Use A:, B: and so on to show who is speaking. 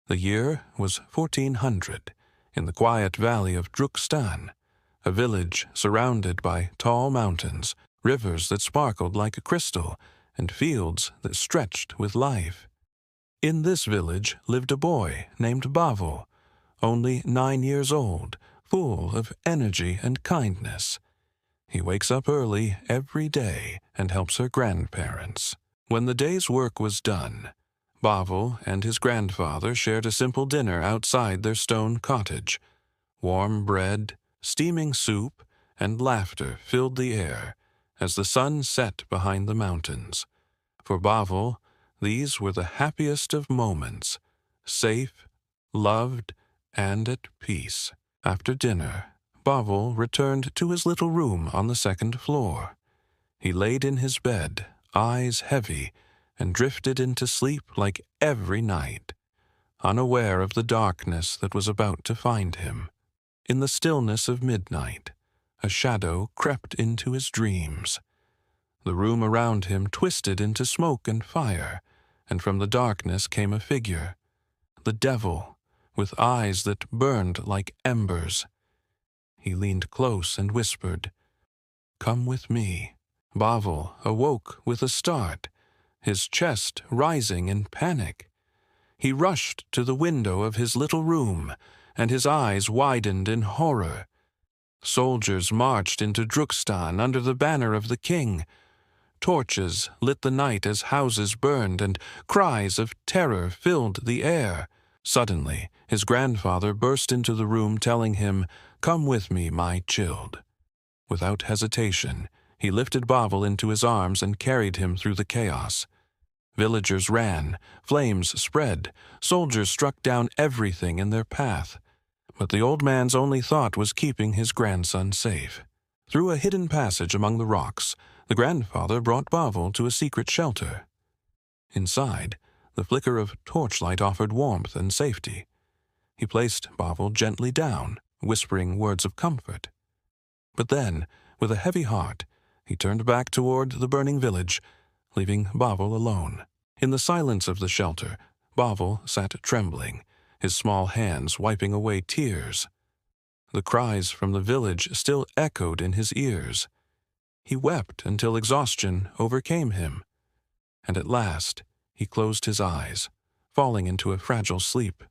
A: The year was 1400, in the quiet valley of Drukstan, a village surrounded by tall mountains, rivers that sparkled like crystal, and fields that stretched with life. In this village lived a boy named Bavel, only 9 years old, full of energy and kindness. He wakes up early every day and helps her grandparents. When the day's work was done, Bavel and his grandfather shared a simple dinner outside their stone cottage. Warm bread, steaming soup, and laughter filled the air as the sun set behind the mountains. For Bavel, these were the happiest of moments, safe, loved, and at peace. After dinner, Bavel returned to his little room on the second floor. He laid in his bed, eyes heavy, and drifted into sleep like every night, unaware of the darkness that was about to find him. In the stillness of midnight, a shadow crept into his dreams. The room around him twisted into smoke and fire, and from the darkness came a figure, the devil, with eyes that burned like embers. He leaned close and whispered, "Come with me." Bavel awoke with a start, his chest rising in panic. He rushed to the window of his little room, and his eyes widened in horror. Soldiers marched into Drukstan under the banner of the king. Torches lit the night as houses burned, and cries of terror filled the air. Suddenly, his grandfather burst into the room telling him, "Come with me, my child." Without hesitation, he lifted Bavel into his arms and carried him through the chaos. Villagers ran, flames spread, soldiers struck down everything in their path. But the old man's only thought was keeping his grandson safe. Through a hidden passage among the rocks, the grandfather brought Bavel to a secret shelter. Inside, the flicker of torchlight offered warmth and safety. He placed Bavel gently down, whispering words of comfort. But then, with a heavy heart, he turned back toward the burning village, leaving Bavel alone. In the silence of the shelter, Bavel sat trembling, his small hands wiping away tears. The cries from the village still echoed in his ears. He wept until exhaustion overcame him, and at last he closed his eyes, falling into a fragile sleep.